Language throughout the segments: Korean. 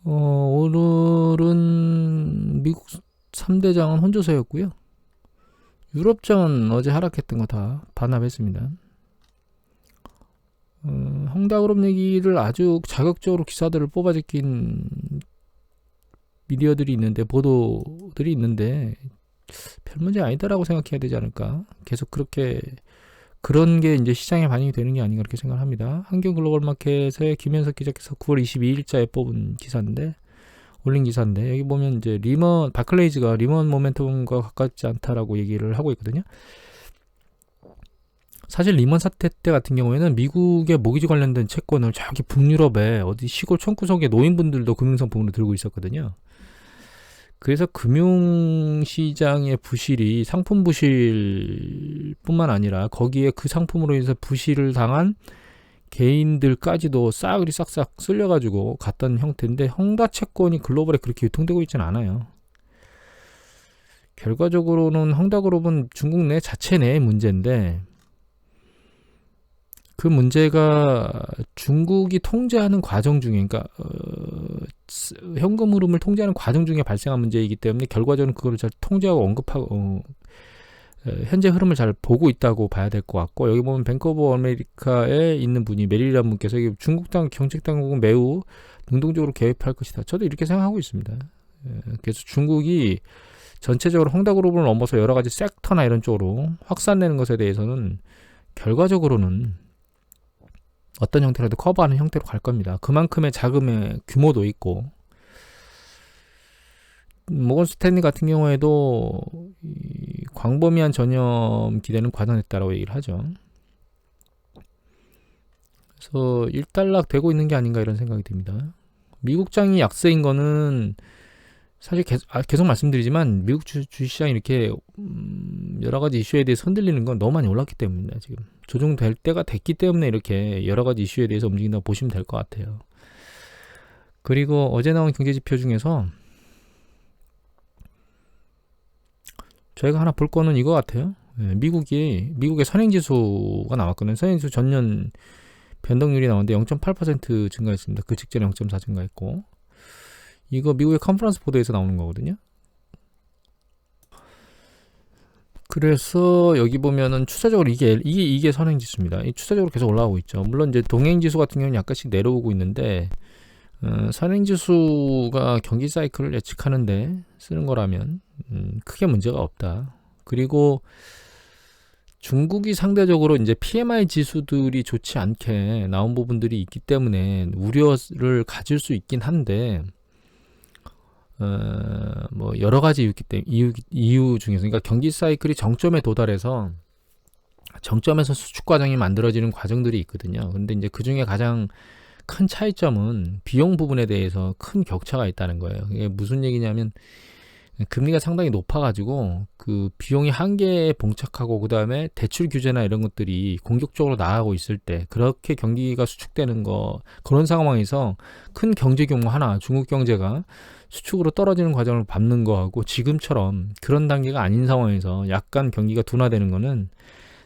오늘은 미국 3대장은 혼조세였고요. 유럽장은 어제 하락했던 거 다 반납했습니다. 헝다그룹 얘기를 아주 자극적으로 기사들을 뽑아제낀 미디어들이 있는데, 보도들이 있는데 별 문제 아니다라고 생각해야 되지 않을까. 계속 그런 게 이제 시장에 반영이 되는 게 아닌가 그렇게 생각을 합니다. 한경 글로벌 마켓의 김현석 기자께서 9월 22일자에 뽑은 기사인데, 올린 기사인데, 여기 보면 이제 바클레이즈가 리먼 모멘텀과 가깝지 않다라고 얘기를 하고 있거든요. 사실 리먼 사태 때 같은 경우에는 미국의 모기지 관련된 채권을 저기 북유럽에 어디 시골 촌구석에 노인분들도 금융상품으로 들고 있었거든요. 그래서 금융시장의 부실이 상품 부실뿐만 아니라 거기에 그 상품으로 인해서 부실을 당한 개인들까지도 싸그리 싹싹 쓸려가지고 갔던 형태인데, 헝다 채권이 글로벌에 그렇게 유통되고 있지는 않아요. 결과적으로는 헝다그룹은 중국 내 자체 내의 문제인데, 그 문제가 중국이 통제하는 과정 중에, 그러니까 현금 흐름을 통제하는 과정 중에 발생한 문제이기 때문에 결과적으로 그걸 잘 통제하고 언급하고 현재 흐름을 잘 보고 있다고 봐야 될 것 같고, 여기 보면 뱅크 오브 아메리카에 있는 분이 메릴이라는 분께서 중국 정책당국은 매우 능동적으로 개입할 것이다. 저도 이렇게 생각하고 있습니다. 그래서 중국이 전체적으로 헝다그룹을 넘어서 여러 가지 섹터나 이런 쪽으로 확산되는 것에 대해서는 결과적으로는 어떤 형태라도 커버하는 형태로 갈 겁니다. 그만큼의 자금의 규모도 있고, 모건 스탠리 같은 경우에도 광범위한 전염 기대는 과장됐다라고 얘기를 하죠. 그래서 일단락 되고 있는 게 아닌가 이런 생각이 듭니다. 미국장이 약세인 거는 사실 계속 말씀드리지만, 미국 주식시장이 이렇게 여러 가지 이슈에 대해서 흔들리는 건 너무 많이 올랐기 때문입니다. 지금 조정될 때가 됐기 때문에 이렇게 여러 가지 이슈에 대해서 움직인다고 보시면 될 것 같아요. 그리고 어제 나온 경제지표 중에서 저희가 하나 볼 거는 이거 같아요. 미국의 선행지수가 나왔거든요. 선행지수 전년 변동률이 나오는데 0.8% 증가했습니다. 그 직전에 0.4 증가했고, 이거 미국의 컨퍼런스 보도에서 나오는 거거든요. 그래서 여기 보면은 추세적으로 이게 선행지수입니다. 이 추세적으로 계속 올라가고 있죠. 물론 이제 동행지수 같은 경우는 약간씩 내려오고 있는데, 선행지수가 경기 사이클을 예측하는데 쓰는 거라면 크게 문제가 없다. 그리고 중국이 상대적으로 이제 PMI 지수들이 좋지 않게 나온 부분들이 있기 때문에 우려를 가질 수 있긴 한데, 뭐 여러 가지 이유 중에서, 그러니까 경기 사이클이 정점에 도달해서 정점에서 수축 과정이 만들어지는 과정들이 있거든요. 근데 이제 그 중에 가장 큰 차이점은 비용 부분에 대해서 큰 격차가 있다는 거예요. 이게 무슨 얘기냐면, 금리가 상당히 높아가지고 그 비용이 한계에 봉착하고, 그 다음에 대출 규제나 이런 것들이 공격적으로 나가고 있을 때, 그렇게 경기가 수축되는 그런 상황에서 큰 경제 규모 하나, 중국 경제가 수축으로 떨어지는 과정을 밟는 거하고, 지금처럼 그런 단계가 아닌 상황에서 약간 경기가 둔화되는 거는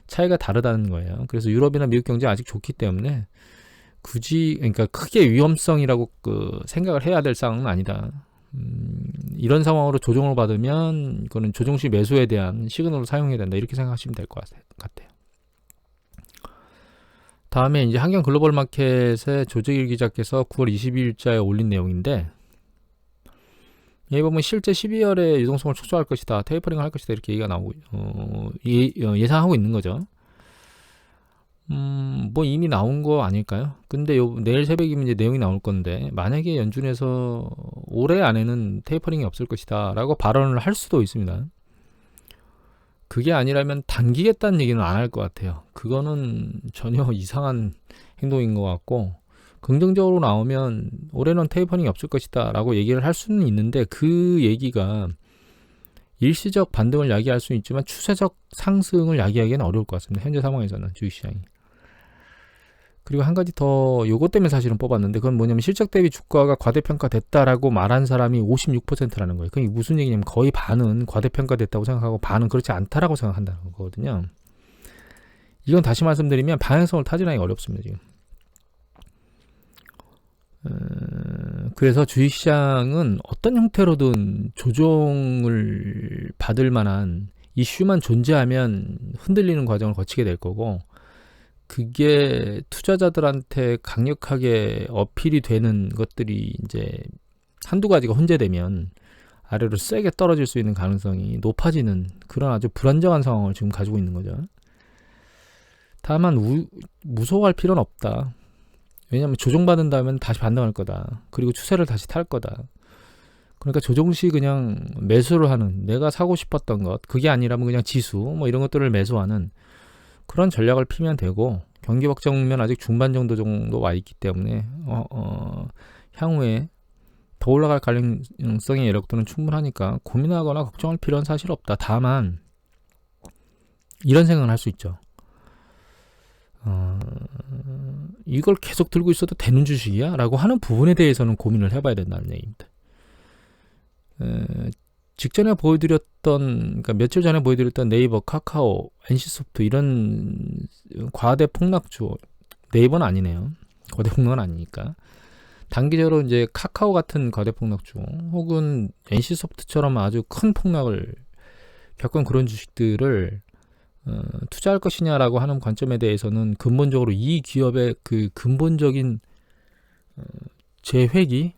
차이가 다르다는 거예요. 그래서 유럽이나 미국 경제가 아직 좋기 때문에 그러니까 크게 위험성이라고 생각을 해야 될 상황은 아니다. 이런 상황으로 조정을 받으면 이거는 조정시 매수에 대한 시그널로 사용해야 된다, 이렇게 생각하시면 될 것 같아요. 다음에 이제 한경 글로벌 마켓의 조재길 기자께서 9월 22일자에 올린 내용인데, 여기 보면 실제 12월에 유동성을 축소할 것이다, 테이퍼링을 할 것이다, 이렇게 얘기가 나오고 예상하고 있는 거죠. 뭐 이미 나온 거 아닐까요? 근데 내일 새벽이면 이제 내용이 나올 건데, 만약에 연준에서 올해 안에는 테이퍼링이 없을 것이다 라고 발언을 할 수도 있습니다. 그게 아니라면 당기겠다는 얘기는 안 할 것 같아요. 그거는 전혀 이상한 행동인 것 같고, 긍정적으로 나오면 올해는 테이퍼링이 없을 것이다 라고 얘기를 할 수는 있는데, 그 얘기가 일시적 반등을 야기할 수는 있지만 추세적 상승을 야기하기는 어려울 것 같습니다. 현재 상황에서는 주식시장이. 그리고 한 가지 더, 요것 때문에 사실은 뽑았는데, 그건 뭐냐면 실적 대비 주가가 과대평가됐다라고 말한 사람이 56%라는 거예요. 그게 무슨 얘기냐면 거의 반은 과대평가됐다고 생각하고 반은 그렇지 않다라고 생각한다는 거거든요. 이건 다시 말씀드리면 방향성을 타진하기 어렵습니다, 지금. 그래서 주식시장은 어떤 형태로든 조종을 받을 만한 이슈만 존재하면 흔들리는 과정을 거치게 될 거고, 그게 투자자들한테 강력하게 어필이 되는 것들이 이제 한두 가지가 혼재되면 아래로 세게 떨어질 수 있는 가능성이 높아지는 그런 아주 불안정한 상황을 지금 가지고 있는 거죠. 다만 무서워할 필요는 없다. 왜냐하면 조정받은 다음엔 다시 반등할 거다. 그리고 추세를 다시 탈 거다. 그러니까 조정 시 그냥 매수를 하는, 내가 사고 싶었던 것, 그게 아니라면 그냥 지수 뭐 이런 것들을 매수하는 그런 전략을 피면 되고, 경기 확정면 아직 중반 정도 와 있기 때문에 향후에 더 올라갈 가능성의 여력도는 충분하니까 고민하거나 걱정할 필요는 사실 없다. 다만 이런 생각을 할 수 있죠. 이걸 계속 들고 있어도 되는 주식이야? 라고 하는 부분에 대해서는 고민을 해봐야 된다는 얘기입니다. 직전에 보여드렸던, 그러니까 며칠 전에 보여드렸던 네이버, 카카오, NC소프트 이런 과대 폭락주, 네이버는 아니네요. 과대 폭락은 아니니까. 단기적으로 이제 카카오 같은 과대 폭락주, 혹은 NC소프트처럼 아주 큰 폭락을 겪은 그런 주식들을 투자할 것이냐라고 하는 관점에 대해서는 근본적으로 이 기업의 그 근본적인 재회기,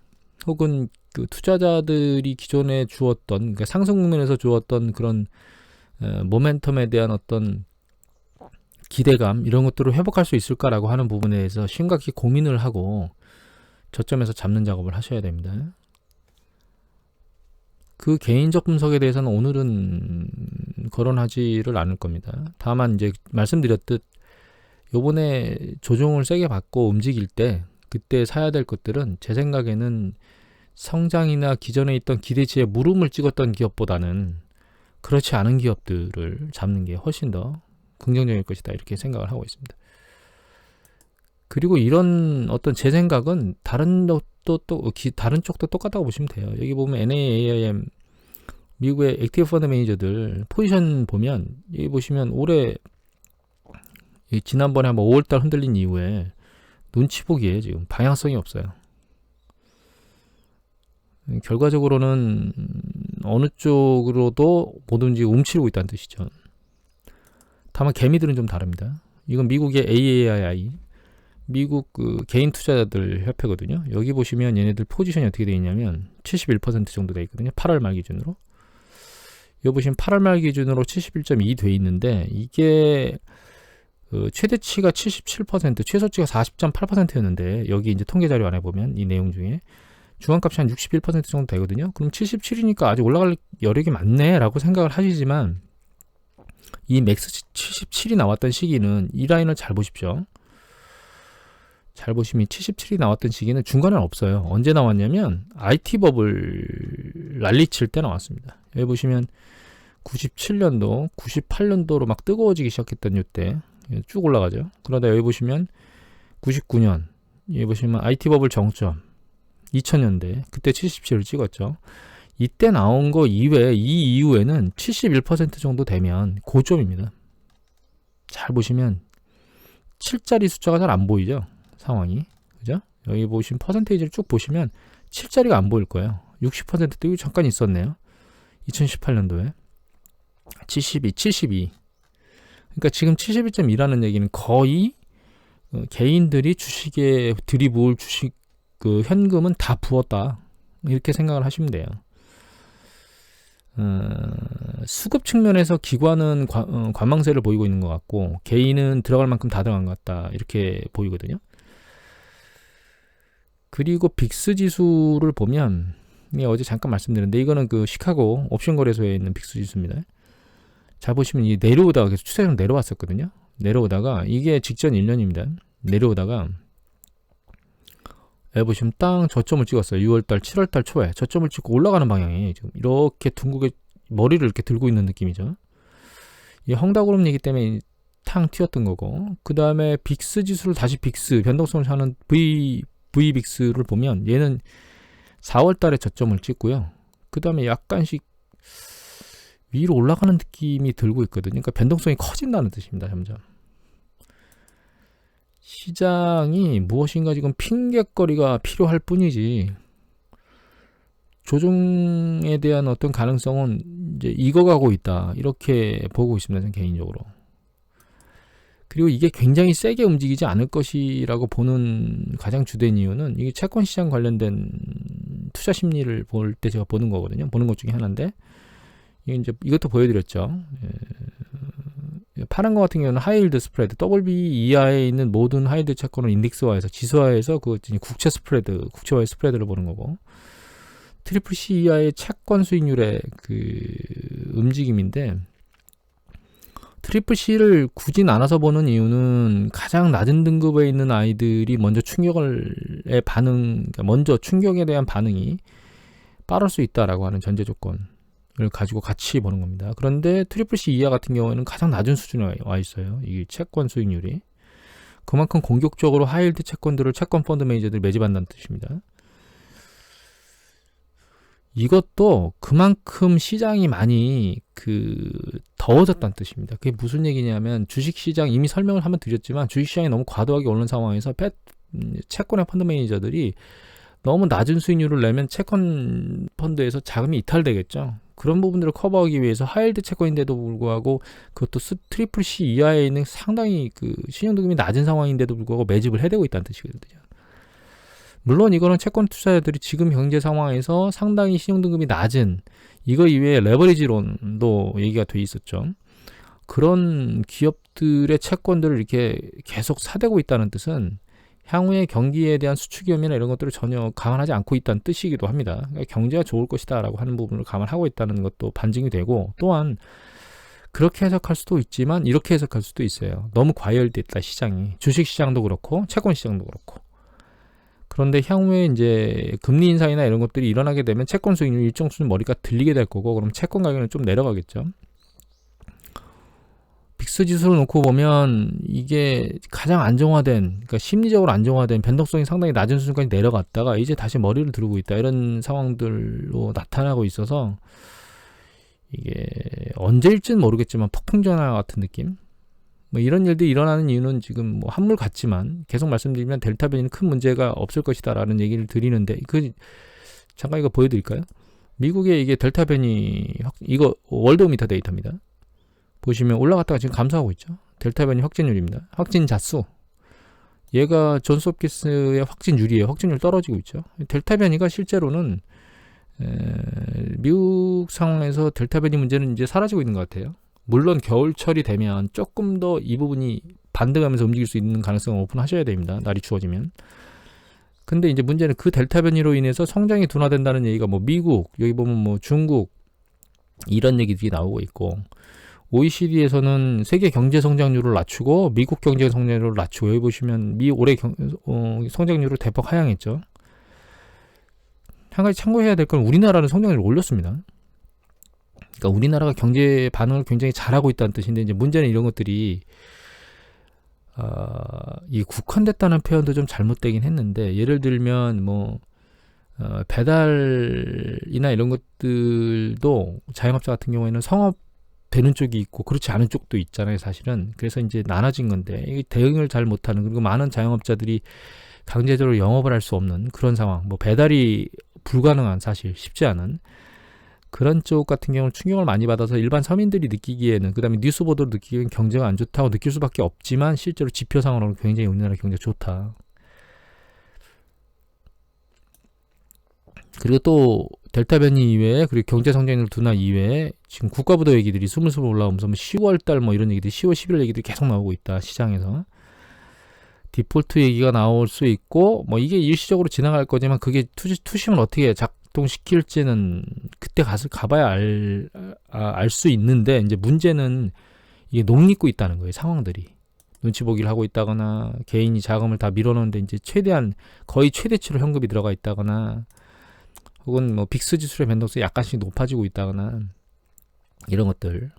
혹은 그 투자자들이 기존에 주었던, 그러니까 상승 국면에서 주었던 그런 모멘텀에 대한 어떤 기대감, 이런 것들을 회복할 수 있을까라고 하는 부분에 대해서 심각히 고민을 하고 저점에서 잡는 작업을 하셔야 됩니다. 그 개인적 분석에 대해서는 오늘은 거론하지를 않을 겁니다. 다만 이제 말씀드렸듯 요번에 조정을 세게 받고 움직일 때 그때 사야 될 것들은 제 생각에는 성장이나 기존에 있던 기대치에 무릎을 찍었던 기업보다는 그렇지 않은 기업들을 잡는 게 훨씬 더 긍정적일 것이다, 이렇게 생각을 하고 있습니다. 그리고 이런 어떤 제 생각은 다른 쪽도 똑같다고 보시면 돼요. 여기 보면 NAAIM 미국의 액티브 펀드 매니저들 포지션 보면, 여기 보시면 올해 지난번에 한번 5월달 흔들린 이후에 눈치 보기에 지금 방향성이 없어요. 결과적으로는 어느 쪽으로도 뭐든지 움츠리고 있다는 뜻이죠. 다만 개미들은 좀 다릅니다. 이건 미국의 AAII, 미국 그 개인 투자자들 협회거든요. 여기 보시면 얘네들 포지션이 어떻게 되어 있냐면 71% 정도 되어 있거든요. 8월 말 기준으로. 여기 보시면 8월 말 기준으로 71.2 돼 있는데, 이게 최대치가 77%, 최소치가 40.8%였는데, 여기 이제 통계 자료 안에 보면 이 내용 중에 중간값이 한 61% 정도 되거든요. 그럼 77이니까 아직 올라갈 여력이 많네 라고 생각을 하시지만, 이 맥스 77이 나왔던 시기는 이 라인을 잘 보십시오. 잘 보시면 77이 나왔던 시기는 중간에는 없어요. 언제 나왔냐면 IT 버블 난리칠 때 나왔습니다. 여기 보시면 97년도, 98년도로 막 뜨거워지기 시작했던 이때 쭉 올라가죠. 그러다 여기 보시면 99년, 여기 보시면 IT 버블 정점 2000년대, 그때 77을 찍었죠. 이때 나온 거 이외에 이 이후에는 71% 정도 되면 고점입니다. 잘 보시면 7자리 숫자가 잘 안 보이죠, 상황이. 그죠? 여기 보시면 퍼센테이지를 쭉 보시면 7자리가 안 보일 거예요. 60%도 잠깐 있었네요. 2018년도에 72. 그러니까 지금 72.2라는 얘기는 거의 개인들이 주식에 들이부을 주식 그 현금은 다 부었다, 이렇게 생각을 하시면 돼요. 수급 측면에서 기관은 관망세를 보이고 있는 것 같고, 개인은 들어갈 만큼 다 들어간 것 같다, 이렇게 보이거든요. 그리고 빅스 지수를 보면, 어제 잠깐 말씀드렸는데, 이거는 그 시카고 옵션 거래소에 있는 빅스 지수입니다. 자, 보시면 이 내려오다가 계속 추세로 내려왔었거든요. 내려오다가 이게 직전 1년입니다. 내려오다가 보시면 땅 저점을 찍었어요. 6월달, 7월달 초에 저점을 찍고 올라가는 방향이 지금 이렇게 둥글게 머리를 이렇게 들고 있는 느낌이죠. 이 헝다구름이기 때문에 탕 튀었던 거고, 그 다음에 빅스 지수를 다시 빅스 변동성을 하는 VBIX를 보면 얘는 4월달에 저점을 찍고요. 그 다음에 약간씩 위로 올라가는 느낌이 들고 있거든요. 그러니까 변동성이 커진다는 뜻입니다. 점점. 시장이 무엇인가 지금 핑계거리가 필요할 뿐이지 조정에 대한 어떤 가능성은 이제 익어가고 있다. 이렇게 보고 있습니다. 저는 개인적으로. 그리고 이게 굉장히 세게 움직이지 않을 것이라고 보는 가장 주된 이유는 이게 채권 시장 관련된 투자 심리를 볼 때 제가 보는 거거든요. 보는 것 중에 하나인데, 이것도 보여드렸죠. 파란 거 같은 경우는 하이힐드 스프레드, WB 이하에 있는 모든 하이힐드 채권을 인덱스화해서 지수화해서 그 국채 스프레드, 국채와의 스프레드를 보는 거고, 트리플 C 이하의 채권 수익률의 그 움직임인데, 트리플 C를 굳이 나눠서 보는 이유는 가장 낮은 등급에 있는 아이들이 먼저 먼저 충격에 대한 반응이 빠를 수 있다라고 하는 전제 조건을 가지고 같이 보는 겁니다. 그런데 트리플 C 이하 같은 경우에는 가장 낮은 수준에 와 있어요. 이 채권 수익률이. 그만큼 공격적으로 하이힐드 채권들을 채권 펀드 매니저들이 매집한다는 뜻입니다. 이것도 그만큼 시장이 많이 더워졌다는 뜻입니다. 그게 무슨 얘기냐면, 주식시장 이미 설명을 한번 드렸지만, 주식시장이 너무 과도하게 오른 상황에서 채권의 펀드 매니저들이 너무 낮은 수익률을 내면 채권 펀드에서 자금이 이탈되겠죠. 그런 부분들을 커버하기 위해서 하이힐드 채권인데도 불구하고, 그것도 트리플 C 이하에 있는 상당히 신용등급이 낮은 상황인데도 불구하고 매집을 해대고 있다는 뜻이거든요. 물론 이거는 채권 투자자들이 지금 경제 상황에서 상당히 신용등급이 낮은, 이거 이외에 레버리지론도 얘기가 돼 있었죠. 그런 기업들의 채권들을 이렇게 계속 사대고 있다는 뜻은 향후의 경기에 대한 수축 위험이나 이런 것들을 전혀 감안하지 않고 있다는 뜻이기도 합니다. 그러니까 경제가 좋을 것이다 라고 하는 부분을 감안하고 있다는 것도 반증이 되고, 또한 그렇게 해석할 수도 있지만 이렇게 해석할 수도 있어요. 너무 과열됐다, 시장이. 주식시장도 그렇고 채권 시장도 그렇고. 그런데 향후에 이제 금리 인상이나 이런 것들이 일어나게 되면 채권 수익률 일정 수준 머리가 들리게 될 거고, 그럼 채권 가격은 좀 내려가겠죠. 빅스 지수를 놓고 보면 이게 가장 안정화된, 그러니까 심리적으로 안정화된, 변동성이 상당히 낮은 수준까지 내려갔다가 이제 다시 머리를 들고 있다, 이런 상황들로 나타나고 있어서 이게 언제일지는 모르겠지만 폭풍 전화 같은 느낌? 뭐 이런 일들이 일어나는 이유는 지금 뭐 한물 같지만, 계속 말씀드리면 델타 변이는 큰 문제가 없을 것이다 라는 얘기를 드리는데, 잠깐 이거 보여드릴까요? 미국의 이게 델타 변이, 이거 월드오미터 데이터입니다. 보시면 올라갔다가 지금 감소하고 있죠. 델타 변이 확진율입니다. 확진자 수. 얘가 존스홉킨스의 확진율이에요. 확진율 떨어지고 있죠. 델타 변이가 실제로는 미국 상황에서 델타 변이 문제는 이제 사라지고 있는 것 같아요. 물론 겨울철이 되면 조금 더 이 부분이 반등하면서 움직일 수 있는 가능성을 오픈하셔야 됩니다. 날이 추워지면. 근데 이제 문제는 그 델타 변이로 인해서 성장이 둔화된다는 얘기가 뭐 미국, 여기 보면 뭐 중국, 이런 얘기들이 나오고 있고, OECD에서는 세계 경제 성장률을 낮추고 미국 경제 성장률을 낮추고, 여기 보시면 올해 성장률을 대폭 하향했죠. 한 가지 참고해야 될 건 우리나라는 성장률을 올렸습니다. 그러니까 우리나라가 경제 반응을 굉장히 잘하고 있다는 뜻인데, 이제 문제는 이런 것들이 이 국한됐다는 표현도 좀 잘못되긴 했는데, 예를 들면 뭐 배달이나 이런 것들도 자영업자 같은 경우에는 성업 되는 쪽이 있고 그렇지 않은 쪽도 있잖아요, 사실은. 그래서 이제 나눠진 건데, 이게 대응을 잘 못하는, 그리고 많은 자영업자들이 강제적으로 영업을 할 수 없는 그런 상황, 뭐 배달이 불가능한, 사실 쉽지 않은 그런 쪽 같은 경우는 충격을 많이 받아서 일반 서민들이 느끼기에는, 그 다음에 뉴스 보도로 느끼기에는 경제가 안 좋다고 느낄 수밖에 없지만, 실제로 지표상으로는 굉장히 우리나라 경제가 좋다. 그리고 또 델타 변이 이외에, 그리고 경제 성장률 둔화 이외에 지금 국가부도 얘기들이 스물스물 올라오면서 뭐 10월달 뭐 이런 얘기들이, 10월 11월 얘기들이 계속 나오고 있다, 시장에서. 디폴트 얘기가 나올 수 있고, 뭐 이게 일시적으로 지나갈 거지만 그게 투심을 어떻게 작동시킬지는 그때 가봐야 알 수 있는데, 이제 문제는 이게 녹립고 있다는 거예요, 상황들이. 눈치 보기를 하고 있다거나, 개인이 자금을 다 밀어넣는데 이제 거의 최대치로 현금이 들어가 있다거나, 혹은 뭐 빅스 지수의 변동성이 약간씩 높아지고 있다거나, 이런 것들.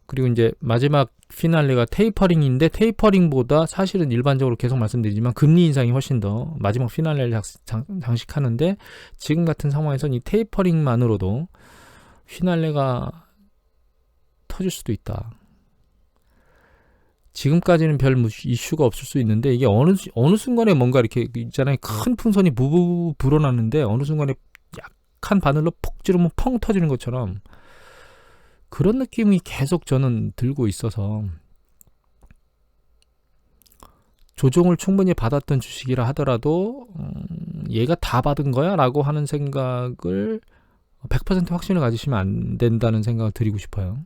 그리고 이제 마지막 피날레가 테이퍼링인데, 테이퍼링보다 사실은 일반적으로 계속 말씀드리지만 금리 인상이 훨씬 더 마지막 피날레를 장식하는데, 지금 같은 상황에서는 이 테이퍼링만으로도 피날레가 터질 수도 있다. 지금까지는 별 이슈가 없을 수 있는데, 이게 어느 순간에 뭔가 이렇게 있잖아요, 큰 풍선이 부부 불어났는데 어느 순간에 약한 바늘로 푹 찌르면 펑 터지는 것처럼 그런 느낌이 계속 저는 들고 있어서 조종을 충분히 받았던 주식이라 하더라도 얘가 다 받은 거야? 라고 하는 생각을 100% 확신을 가지시면 안 된다는 생각을 드리고 싶어요.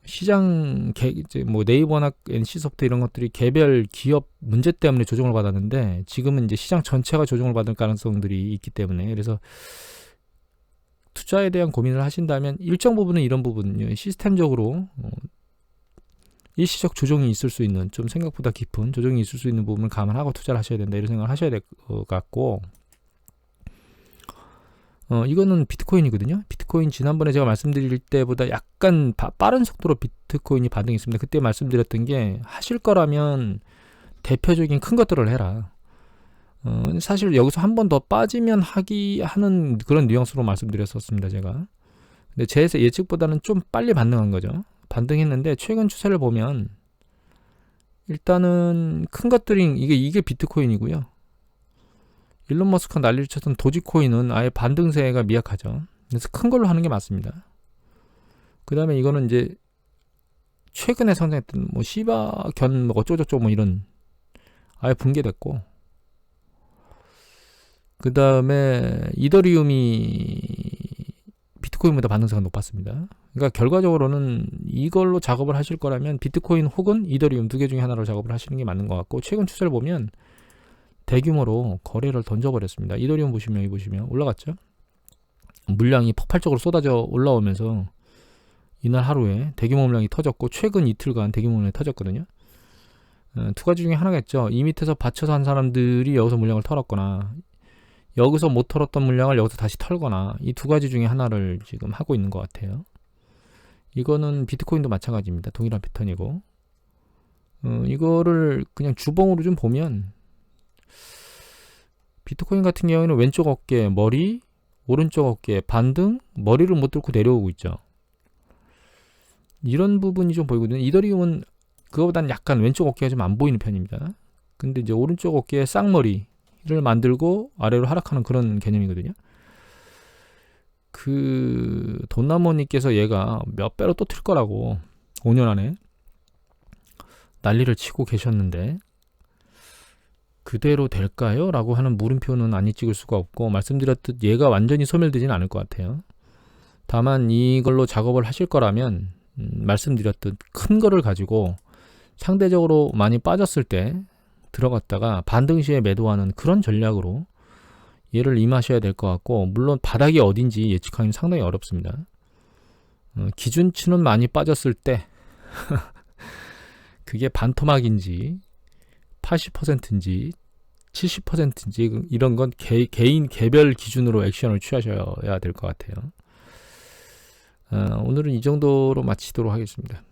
시장 이제 뭐 네이버나 NC소프트 이런 것들이 개별 기업 문제 때문에 조정을 받았는데 지금은 이제 시장 전체가 조정을 받을 가능성들이 있기 때문에 그래서 투자에 대한 고민을 하신다면 일정 부분은 이런 부분요 시스템적으로 일시적 조정이 있을 수 있는 좀 생각보다 깊은 조정이 있을 수 있는 부분을 감안하고 투자를 하셔야 된다 이런 생각을 하셔야 될 것 같고 이거는 비트코인이거든요. 비트코인 지난번에 제가 말씀드릴 때보다 약간 빠른 속도로 비트코인이 반등했습니다. 그때 말씀드렸던 게 하실 거라면 대표적인 큰 것들을 해라. 사실 여기서 한 번 더 빠지면 하는 그런 뉘앙스로 말씀드렸었습니다. 제가. 근데 제 예측보다는 좀 빨리 반등한 거죠. 반등했는데 최근 추세를 보면 일단은 큰 것들이 이게 비트코인이고요. 일론 머스크가 난리를 쳤던 도지코인은 아예 반등세가 미약하죠. 그래서 큰 걸로 하는 게 맞습니다. 그 다음에 이거는 이제 최근에 성장했던 뭐 시바 견 뭐 어쩌고저쩌고 뭐 이런 아예 붕괴됐고 그 다음에 이더리움이 비트코인보다 반등세가 높았습니다. 그러니까 결과적으로는 이걸로 작업을 하실 거라면 비트코인 혹은 이더리움 두 개 중에 하나로 작업을 하시는 게 맞는 것 같고 최근 추세를 보면 대규모로 거래를 던져버렸습니다. 이더리움 보시면 여기 보시면 올라갔죠. 물량이 폭발적으로 쏟아져 올라오면서 이날 하루에 대규모 물량이 터졌고 최근 이틀간 대규모 물량이 터졌거든요. 두 가지 중에 하나겠죠. 이 밑에서 받쳐서 한 사람들이 여기서 물량을 털었거나 여기서 못 털었던 물량을 여기서 다시 털거나 이 두 가지 중에 하나를 지금 하고 있는 것 같아요. 이거는 비트코인도 마찬가지입니다. 동일한 패턴이고 이거를 그냥 주봉으로 좀 보면 비트코인 같은 경우에는 왼쪽 어깨 머리, 오른쪽 어깨 반등, 머리를 못 뚫고 내려오고 있죠. 이런 부분이 좀 보이거든요. 이더리움은 그거보다는 약간 왼쪽 어깨가 좀 안 보이는 편입니다. 근데 이제 오른쪽 어깨에 쌍머리를 만들고 아래로 하락하는 그런 개념이거든요. 그 돈나무님께서 얘가 몇 배로 또 틀 거라고 5년 안에 난리를 치고 계셨는데 그대로 될까요? 라고 하는 물음표는 아니 찍을 수가 없고 말씀드렸듯 얘가 완전히 소멸되지는 않을 것 같아요. 다만 이걸로 작업을 하실 거라면 말씀드렸듯 큰 거를 가지고 상대적으로 많이 빠졌을 때 들어갔다가 반등 시에 매도하는 그런 전략으로 얘를 임하셔야 될 것 같고 물론 바닥이 어딘지 예측하기는 상당히 어렵습니다. 기준치는 많이 빠졌을 때 그게 반토막인지 80%인지 70%인지 이런 건 개인 개별 기준으로 액션을 취하셔야 될 것 같아요. 오늘은 이 정도로 마치도록 하겠습니다.